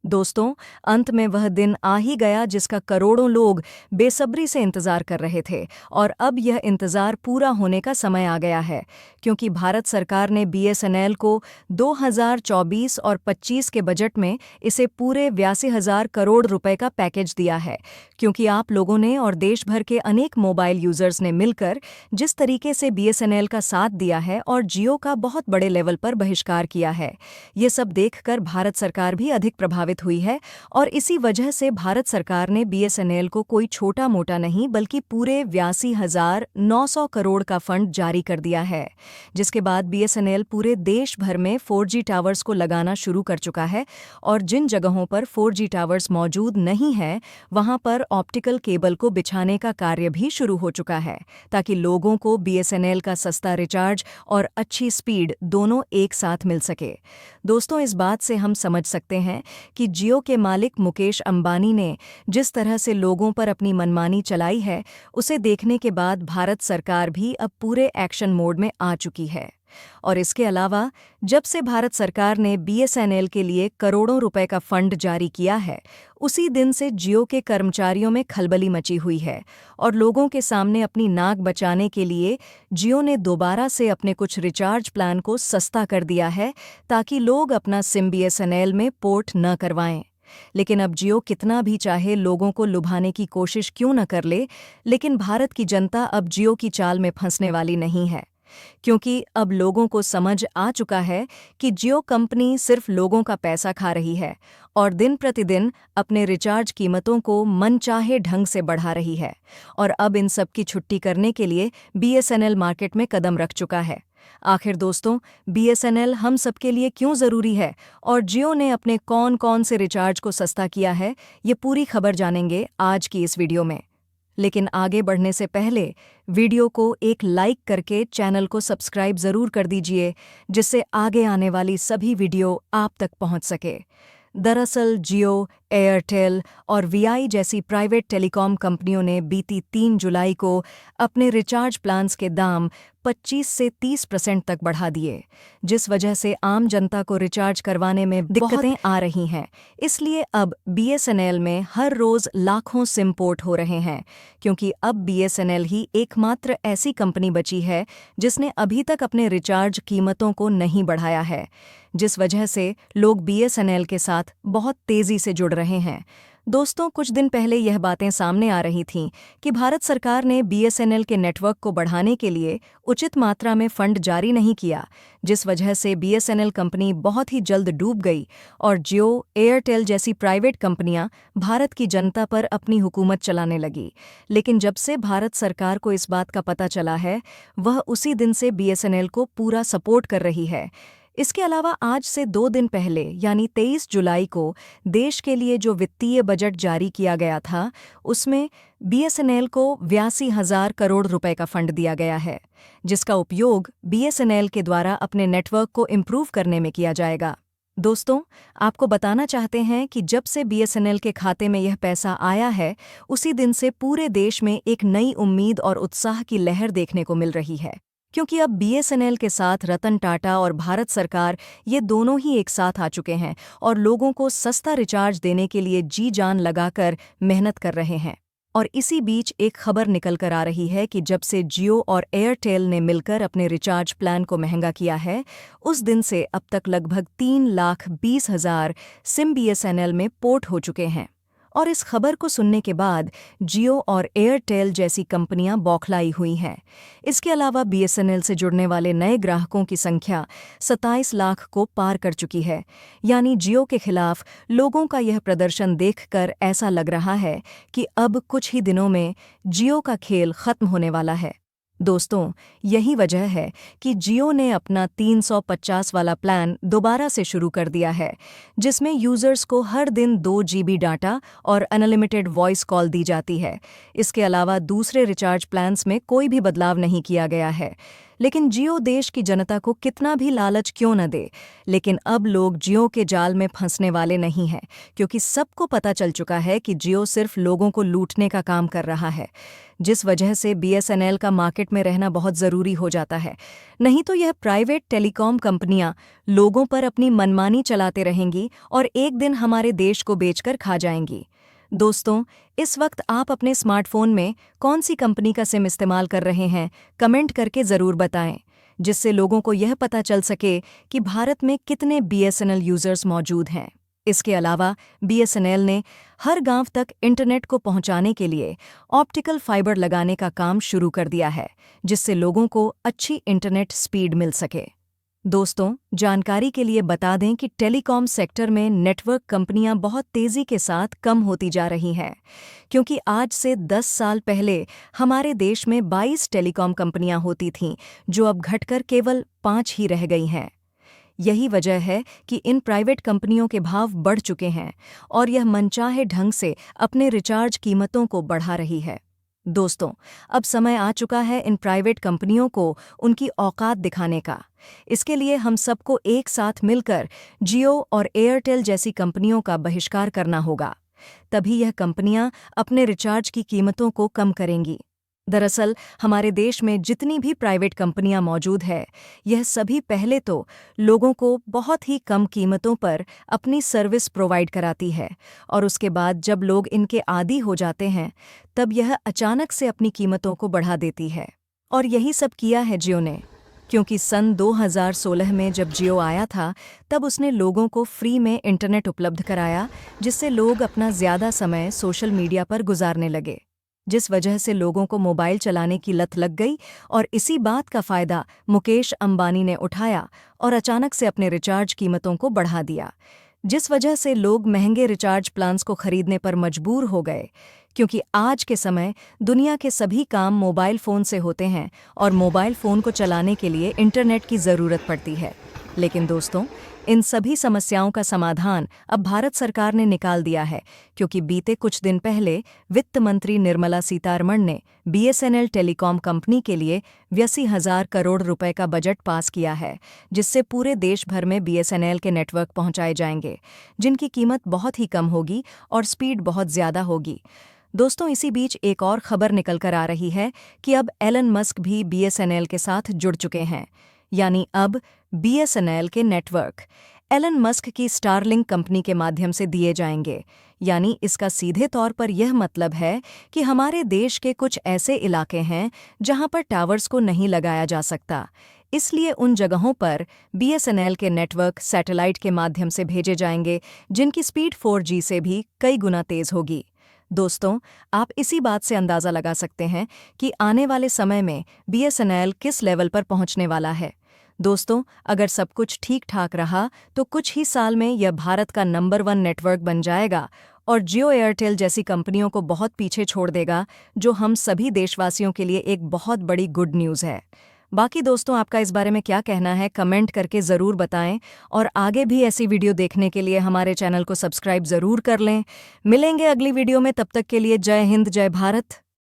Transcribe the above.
दोस्तों, अंत में वह दिन आ ही गया जिसका करोड़ों लोग बेसब्री से इंतजार कर रहे थे और अब यह इंतजार पूरा होने का समय आ गया है क्योंकि भारत सरकार ने बीएसएनएल को 2024 और 25 के बजट में इसे पूरे 82,000 करोड़ रुपए का पैकेज दिया है। क्योंकि आप लोगों ने और देश भर के अनेक मोबाइल यूजर्स ने मिलकर जिस तरीके से बीएसएनएल का साथ दिया है और जियो का बहुत बड़े लेवल पर बहिष्कार किया है, ये सब देखकर भारत सरकार भी अधिक प्रभावित हुई है और इसी वजह से भारत सरकार ने बीएसएनएल को कोई छोटा मोटा नहीं बल्कि पूरे 82,900 करोड़ का फंड जारी कर दिया है, जिसके बाद बीएसएनएल पूरे देश भर में 4G टावर्स को लगाना शुरू कर चुका है और जिन जगहों पर 4G टावर्स मौजूद नहीं है वहां पर ऑप्टिकल केबल को बिछाने का कार्य भी शुरू हो चुका है ताकि लोगों को बीएसएनएल का सस्ता रिचार्ज और अच्छी स्पीड दोनों एक साथ मिल सके। दोस्तों, इस बात से हम समझ सकते हैं कि जियो के मालिक मुकेश अंबानी ने जिस तरह से लोगों पर अपनी मनमानी चलाई है, उसे देखने के बाद भारत सरकार भी अब पूरे एक्शन मोड में आ चुकी है। और इसके अलावा जब से भारत सरकार ने बीएसएनएल के लिए करोड़ों रुपए का फंड जारी किया है, उसी दिन से जियो के कर्मचारियों में खलबली मची हुई है और लोगों के सामने अपनी नाक बचाने के लिए जियो ने दोबारा से अपने कुछ रिचार्ज प्लान को सस्ता कर दिया है ताकि लोग अपना सिम बीएसएनएल में पोर्ट न करवाएं। लेकिन अब जियो कितना भी चाहे लोगों को लुभाने की कोशिश क्यों न कर ले, लेकिन भारत की जनता अब जियो की चाल में फंसने वाली नहीं है क्योंकि अब लोगों को समझ आ चुका है कि जियो कंपनी सिर्फ लोगों का पैसा खा रही है और दिन प्रतिदिन अपने रिचार्ज कीमतों को मनचाहे ढंग से बढ़ा रही है और अब इन सब की छुट्टी करने के लिए बीएसएनएल मार्केट में कदम रख चुका है। आखिर दोस्तों, बीएसएनएल हम सबके लिए क्यों ज़रूरी है और जियो ने अपने कौन-कौन से रिचार्ज को सस्ता किया है, ये पूरी खबर जानेंगे आज की इस वीडियो में। लेकिन आगे बढ़ने से पहले वीडियो को एक लाइक करके चैनल को सब्सक्राइब ज़रूर कर दीजिए जिससे आगे आने वाली सभी वीडियो आप तक पहुंच सके। दरअसल जियो, एयरटेल और वीआई जैसी प्राइवेट टेलीकॉम कंपनियों ने बीती 3 जुलाई को अपने रिचार्ज प्लान्स के दाम 25 से 30% तक बढ़ा दिए, जिस वजह से आम जनता को रिचार्ज करवाने में दिक्कतें आ रही हैं। इसलिए अब बीएसएनएल में हर रोज़ लाखों सिम पोर्ट हो रहे हैं क्योंकि अब बीएसएनएल ही एकमात्र ऐसी कंपनी बची है जिसने अभी तक अपने रिचार्ज कीमतों को नहीं बढ़ाया है, जिस वजह से लोग बीएसएनएल के साथ बहुत तेज़ी से जुड़ रहे हैं। दोस्तों, कुछ दिन पहले यह बातें सामने आ रही थीं कि भारत सरकार ने बीएसएनएल के नेटवर्क को बढ़ाने के लिए उचित मात्रा में फंड जारी नहीं किया, जिस वजह से बीएसएनएल कंपनी बहुत ही जल्द डूब गई और जियो, एयरटेल जैसी प्राइवेट कंपनियां भारत की जनता पर अपनी हुकूमत चलाने लगी। लेकिन जब से भारत सरकार को इस बात का पता चला है, वह उसी दिन से बीएसएनएल को पूरा सपोर्ट कर रही है। इसके अलावा आज से 2 दिन पहले यानी 23 जुलाई को देश के लिए जो वित्तीय बजट जारी किया गया था, उसमें बीएसएनएल को 82,000 करोड़ रुपए का फंड दिया गया है, जिसका उपयोग बीएसएनएल के द्वारा अपने नेटवर्क को इम्प्रूव करने में किया जाएगा। दोस्तों, आपको बताना चाहते हैं कि जब से बीएसएनएल के खाते में यह पैसा आया है, उसी दिन से पूरे देश में एक नई उम्मीद और उत्साह की लहर देखने को मिल रही है क्योंकि अब बीएसएनएल के साथ रतन टाटा और भारत सरकार ये दोनों ही एक साथ आ चुके हैं और लोगों को सस्ता रिचार्ज देने के लिए जी जान लगाकर मेहनत कर रहे हैं। और इसी बीच एक खबर निकल कर आ रही है कि जब से जियो और एयरटेल ने मिलकर अपने रिचार्ज प्लान को महंगा किया है, उस दिन से अब तक लगभग 3,20,000 सिम बीएसएनएल में पोर्ट हो चुके हैं। और इस खबर को सुनने के बाद जियो और एयरटेल जैसी कंपनियां बौखलाई हुई हैं। इसके अलावा बीएसएनएल से जुड़ने वाले नए ग्राहकों की संख्या 27 लाख को पार कर चुकी है। यानी जियो के खिलाफ लोगों का यह प्रदर्शन देखकर ऐसा लग रहा है कि अब कुछ ही दिनों में जियो का खेल खत्म होने वाला है। दोस्तों, यही वजह है कि जियो ने अपना 350 वाला प्लान दोबारा से शुरू कर दिया है, जिसमें यूजर्स को हर दिन 2 GB डाटा और अनलिमिटेड वॉइस कॉल दी जाती है। इसके अलावा दूसरे रिचार्ज प्लान्स में कोई भी बदलाव नहीं किया गया है। लेकिन जियो देश की जनता को कितना भी लालच क्यों न दे, लेकिन अब लोग जियो के जाल में फंसने वाले नहीं हैं, क्योंकि सबको पता चल चुका है कि जियो सिर्फ लोगों को लूटने का काम कर रहा है, जिस वजह से बीएसएनएल का मार्केट में रहना बहुत ज़रूरी हो जाता है। नहीं तो यह प्राइवेट टेलीकॉम कंपनियां लोगों पर अपनी मनमानी चलाते रहेंगी और एक दिन हमारे देश को बेचकर खा जाएंगी। दोस्तों, इस वक्त आप अपने स्मार्टफोन में कौन सी कंपनी का सिम इस्तेमाल कर रहे हैं, कमेंट करके ज़रूर बताएं, जिससे लोगों को यह पता चल सके कि भारत में कितने बीएसएनएल यूज़र्स मौजूद हैं। इसके अलावा बीएसएनएल ने हर गांव तक इंटरनेट को पहुंचाने के लिए ऑप्टिकल फाइबर लगाने का काम शुरू कर दिया है, जिससे लोगों को अच्छी इंटरनेट स्पीड मिल सके। दोस्तों, जानकारी के लिए बता दें कि टेलीकॉम सेक्टर में नेटवर्क कंपनियां बहुत तेज़ी के साथ कम होती जा रही हैं, क्योंकि आज से 10 साल पहले हमारे देश में 22 टेलीकॉम कंपनियां होती थीं, जो अब घटकर केवल 5 ही रह गई हैं। यही वजह है कि इन प्राइवेट कंपनियों के भाव बढ़ चुके हैं और यह मनचाहे ढंग से अपने रिचार्ज कीमतों को बढ़ा रही है। दोस्तों, अब समय आ चुका है इन प्राइवेट कंपनियों को उनकी औकात दिखाने का। इसके लिए हम सबको एक साथ मिलकर जियो और एयरटेल जैसी कंपनियों का बहिष्कार करना होगा। तभी यह कंपनियां अपने रिचार्ज की कीमतों को कम करेंगी। दरअसल हमारे देश में जितनी भी प्राइवेट कंपनियां मौजूद है, यह सभी पहले तो लोगों को बहुत ही कम कीमतों पर अपनी सर्विस प्रोवाइड कराती है, और उसके बाद जब लोग इनके आदी हो जाते हैं, तब यह अचानक से अपनी कीमतों को बढ़ा देती है। और यही सब किया है जियो ने, क्योंकि सन 2016 में जब जियो आया था, तब उसने लोगों को फ्री में इंटरनेट उपलब्ध कराया, जिससे लोग अपना ज़्यादा समय सोशल मीडिया पर गुजारने लगे, जिस वजह से लोगों को मोबाइल चलाने की लत लग गई। और इसी बात का फ़ायदा मुकेश अंबानी ने उठाया और अचानक से अपने रिचार्ज कीमतों को बढ़ा दिया, जिस वजह से लोग महंगे रिचार्ज प्लान्स को खरीदने पर मजबूर हो गए, क्योंकि आज के समय दुनिया के सभी काम मोबाइल फ़ोन से होते हैं और मोबाइल फ़ोन को चलाने के लिए इंटरनेट की ज़रूरत पड़ती है। लेकिन दोस्तों, इन सभी समस्याओं का समाधान अब भारत सरकार ने निकाल दिया है, क्योंकि बीते कुछ दिन पहले वित्त मंत्री निर्मला सीतारमण ने बीएसएनएल टेलीकॉम कंपनी के लिए 82,000 करोड़ रुपए का बजट पास किया है, जिससे पूरे देश भर में बीएसएनएल के नेटवर्क पहुंचाए जाएंगे, जिनकी कीमत बहुत ही कम होगी और स्पीड बहुत ज़्यादा होगी। दोस्तों, इसी बीच एक और खबर निकल कर आ रही है कि अब एलन मस्क भी बीएसएनएल के साथ जुड़ चुके हैं, यानी अब बीएसएनएल के नेटवर्क एलन मस्क की स्टारलिंक कंपनी के माध्यम से दिए जाएंगे। यानी इसका सीधे तौर पर यह मतलब है कि हमारे देश के कुछ ऐसे इलाके हैं जहां पर टावर्स को नहीं लगाया जा सकता, इसलिए उन जगहों पर बीएसएनएल के नेटवर्क सैटेलाइट के माध्यम से भेजे जाएंगे, जिनकी स्पीड 4G से भी कई गुना तेज़ होगी। दोस्तों, आप इसी बात से अंदाज़ा लगा सकते हैं कि आने वाले समय में बीएसएनएल किस लेवल पर पहुंचने वाला है। दोस्तों, अगर सब कुछ ठीक ठाक रहा तो कुछ ही साल में यह भारत का नंबर 1 नेटवर्क बन जाएगा और जियो एयरटेल जैसी कंपनियों को बहुत पीछे छोड़ देगा, जो हम सभी देशवासियों के लिए एक बहुत बड़ी गुड न्यूज़ है। बाकी दोस्तों, आपका इस बारे में क्या कहना है, कमेंट करके ज़रूर बताएं, और आगे भी ऐसी वीडियो देखने के लिए हमारे चैनल को सब्सक्राइब ज़रूर कर लें। मिलेंगे अगली वीडियो में, तब तक के लिए जय हिंद, जय भारत।